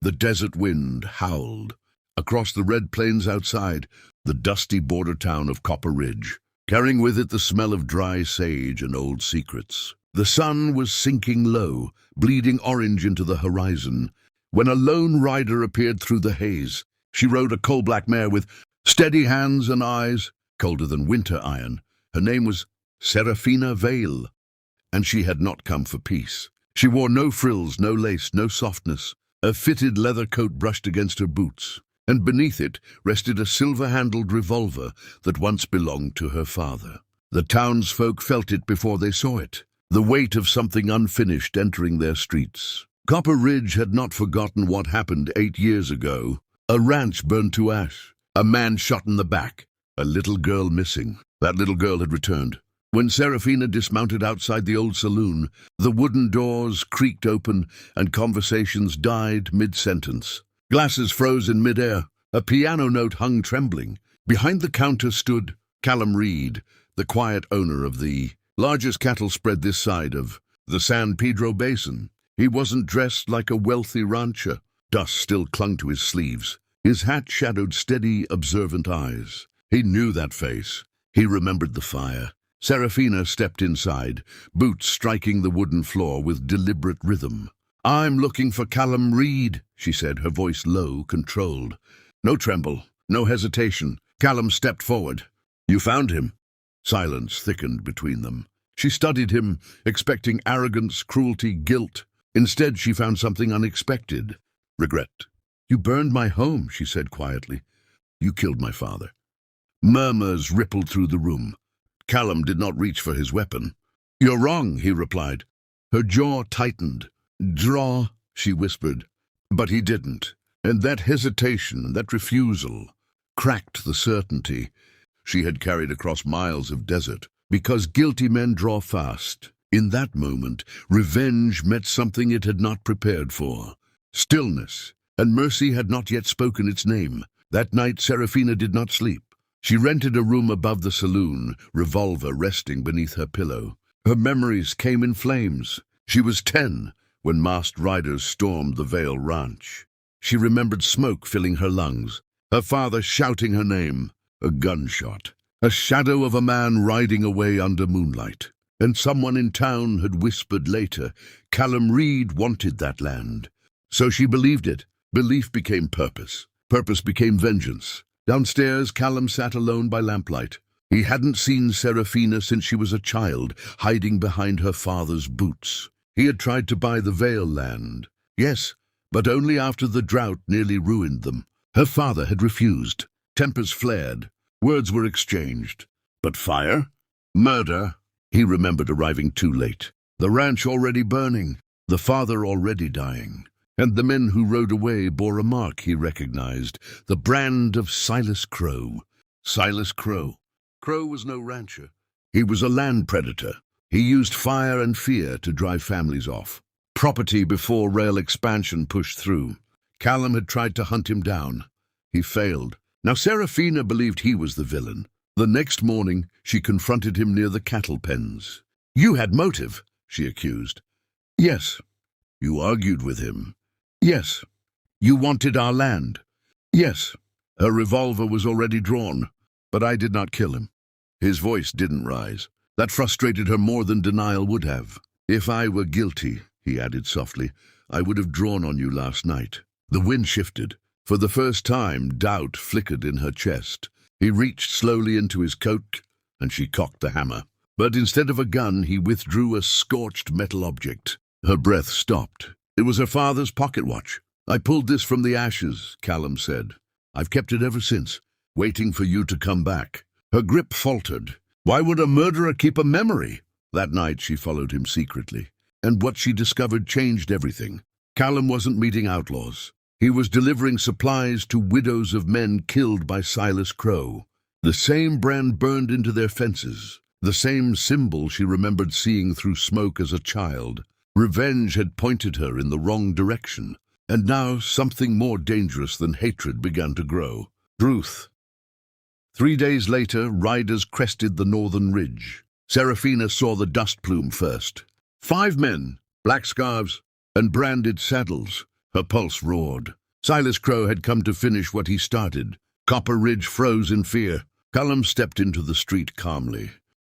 The desert wind howled. Across the red plains outside, the dusty border town of Copper Ridge, carrying with it the smell of dry sage and old secrets. The sun was sinking low, bleeding orange into the horizon, when a lone rider appeared through the haze. She rode a coal-black mare with steady hands and eyes, colder than winter iron. Her name was Seraphina Vale, and she had not come for peace. She wore no frills, no lace, no softness. A fitted leather coat brushed against her boots, and beneath it rested a silver-handled revolver that once belonged to her father. The townsfolk felt it before they saw it, the weight of something unfinished entering their streets. Copper Ridge had not forgotten what happened 8 years ago. A ranch burned to ash, a man shot in the back, a little girl missing. That little girl had returned. When Seraphina dismounted outside the old saloon, the wooden doors creaked open and conversations died mid-sentence. Glasses froze in mid-air. A piano note hung trembling. Behind the counter stood Callum Reed, the quiet owner of the largest cattle spread this side of the San Pedro Basin. He wasn't dressed like a wealthy rancher. Dust still clung to his sleeves. His hat shadowed steady, observant eyes. He knew that face. He remembered the fire. Seraphina stepped inside, boots striking the wooden floor with deliberate rhythm. "I'm looking for Callum Reed," she said, her voice low, controlled. No tremble, no hesitation. Callum stepped forward. "You found him?" Silence thickened between them. She studied him, expecting arrogance, cruelty, guilt. Instead, she found something unexpected. Regret. "You burned my home," she said quietly. "You killed my father." Murmurs rippled through the room. Callum did not reach for his weapon. "You're wrong," he replied. Her jaw tightened. "Draw," she whispered. But he didn't. And that hesitation, that refusal, cracked the certainty she had carried across miles of desert. Because guilty men draw fast. In that moment, revenge met something it had not prepared for. Stillness, and mercy had not yet spoken its name. That night, Seraphina did not sleep. She rented a room above the saloon, revolver resting beneath her pillow. Her memories came in flames. She was 10 when masked riders stormed the Vale Ranch. She remembered smoke filling her lungs, her father shouting her name, a gunshot, a shadow of a man riding away under moonlight. And someone in town had whispered later, Callum Reed wanted that land. So she believed it. Belief became purpose. Purpose became vengeance. Downstairs, Callum sat alone by lamplight. He hadn't seen Seraphina since she was a child, hiding behind her father's boots. He had tried to buy the Vale land. Yes, but only after the drought nearly ruined them. Her father had refused. Tempers flared. Words were exchanged. But fire? Murder? He remembered arriving too late. The ranch already burning. The father already dying. And the men who rode away bore a mark he recognized, the brand of Silas Crow. Silas Crow. Crow was no rancher. He was a land predator. He used fire and fear to drive families off. Property before rail expansion pushed through. Callum had tried to hunt him down. He failed. Now Seraphina believed he was the villain. The next morning, she confronted him near the cattle pens. "You had motive," she accused. "Yes." "You argued with him." "Yes." "You wanted our land." "Yes." Her revolver was already drawn, but I did not kill him. His voice didn't rise. That frustrated her more than denial would have. "If I were guilty," he added softly, "I would have drawn on you last night." The wind shifted. For the first time, doubt flickered in her chest. He reached slowly into his coat, and she cocked the hammer. But instead of a gun, he withdrew a scorched metal object. Her breath stopped. It was her father's pocket watch. "I pulled this from the ashes," Callum said. "I've kept it ever since, waiting for you to come back." Her grip faltered. Why would a murderer keep a memory? That night she followed him secretly. And what she discovered changed everything. Callum wasn't meeting outlaws. He was delivering supplies to widows of men killed by Silas Crow. The same brand burned into their fences. The same symbol she remembered seeing through smoke as a child. Revenge had pointed her in the wrong direction. And now something more dangerous than hatred began to grow. Truth. 3 days later, riders crested the northern ridge. Seraphina saw the dust plume first. 5 men, black scarves, and branded saddles. Her pulse roared. Silas Crow had come to finish what he started. Copper Ridge froze in fear. Callum stepped into the street calmly.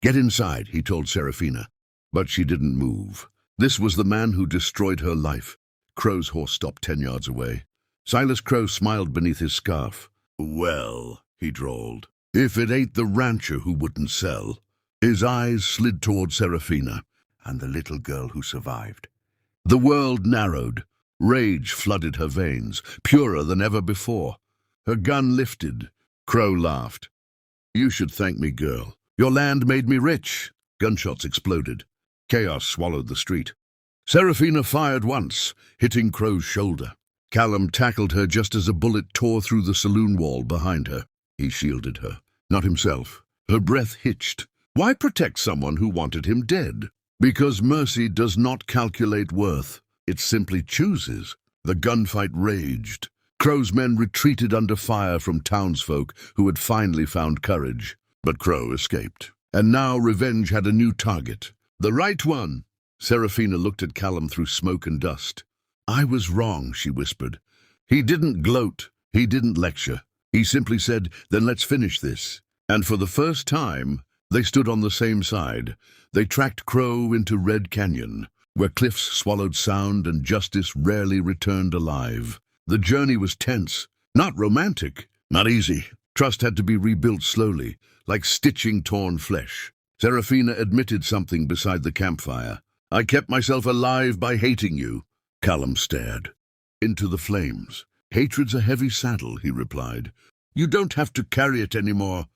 "Get inside," he told Serafina. But she didn't move. This was the man who destroyed her life. Crow's horse stopped 10 yards away. Silas Crow smiled beneath his scarf. "Well," he drawled, "if it ain't the rancher who wouldn't sell." His eyes slid toward Serafina and the little girl who survived. The world narrowed. Rage flooded her veins, purer than ever before. Her gun lifted. Crow laughed. "You should thank me, girl. Your land made me rich." Gunshots exploded. Chaos swallowed the street. Serafina fired once, hitting Crow's shoulder. Callum tackled her just as a bullet tore through the saloon wall behind her. He shielded her, not himself. Her breath hitched. Why protect someone who wanted him dead? Because mercy does not calculate worth. It simply chooses. The gunfight raged. Crow's men retreated under fire from townsfolk who had finally found courage. But Crow escaped. And now revenge had a new target. The right one. Serafina looked at Callum through smoke and dust. "I was wrong," she whispered. He didn't gloat. He didn't lecture. He simply said, "Then let's finish this." And for the first time, they stood on the same side. They tracked Crow into Red Canyon, where cliffs swallowed sound and justice rarely returned alive. The journey was tense, not romantic, not easy. Trust had to be rebuilt slowly, like stitching torn flesh. Serafina admitted something beside the campfire. "I kept myself alive by hating you." Callum stared into the flames. "Hatred's a heavy saddle," he replied. "You don't have to carry it anymore."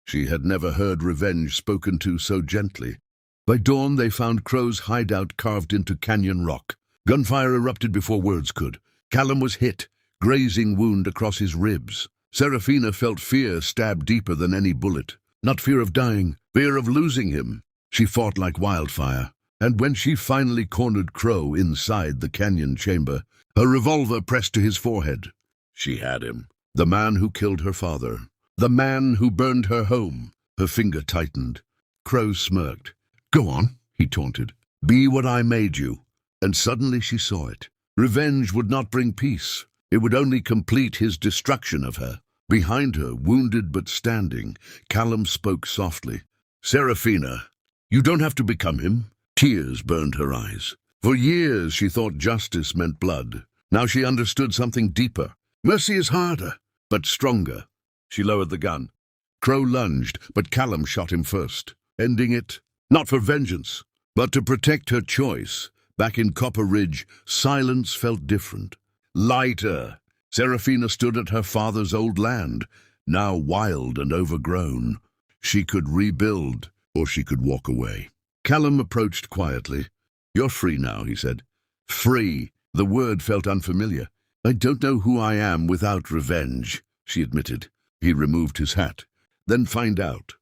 She had never heard revenge spoken to so gently. By dawn, they found Crow's hideout carved into canyon rock. Gunfire erupted before words could. Callum was hit, grazing wound across his ribs. Serafina felt fear stab deeper than any bullet. Not fear of dying, fear of losing him. She fought like wildfire. And when she finally cornered Crow inside the canyon chamber, her revolver pressed to his forehead. She had him. The man who killed her father. The man who burned her home. Her finger tightened. Crow smirked. "Go on," he taunted. "Be what I made you." And suddenly she saw it. Revenge would not bring peace. It would only complete his destruction of her. Behind her, wounded but standing, Callum spoke softly. "Serafina, you don't have to become him." Tears burned her eyes. For years she thought justice meant blood. Now she understood something deeper. Mercy is harder, but stronger. She lowered the gun. Crow lunged, but Callum shot him first, ending it, not for vengeance, but to protect her choice. Back in Copper Ridge, silence felt different. Lighter. Serafina stood at her father's old land, now wild and overgrown. She could rebuild, or she could walk away. Callum approached quietly. "You're free now," he said. Free. The word felt unfamiliar. "I don't know who I am without revenge," she admitted. He removed his hat. "Then find out.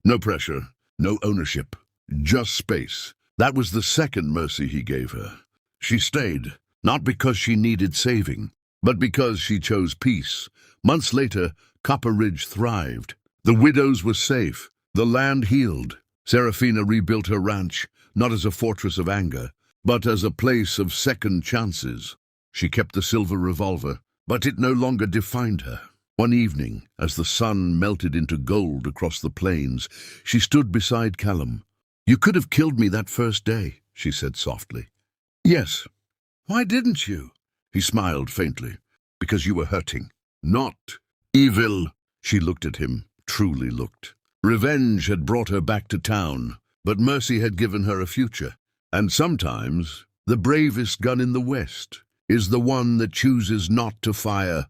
No pressure, no ownership, just space." That was the second mercy he gave her. She stayed, not because she needed saving, but because she chose peace. Months later, Copper Ridge thrived. The widows were safe. The land healed. Serafina rebuilt her ranch, not as a fortress of anger, but as a place of second chances. She kept the silver revolver, but it no longer defined her. One evening, as the sun melted into gold across the plains, she stood beside Callum. "You could have killed me that first day," she said softly. "Yes." "Why didn't you?" He smiled faintly. "Because you were hurting, not evil." She looked at him, truly looked. Revenge had brought her back to town, but mercy had given her a future. And sometimes, the bravest gun in the West is the one that chooses not to fire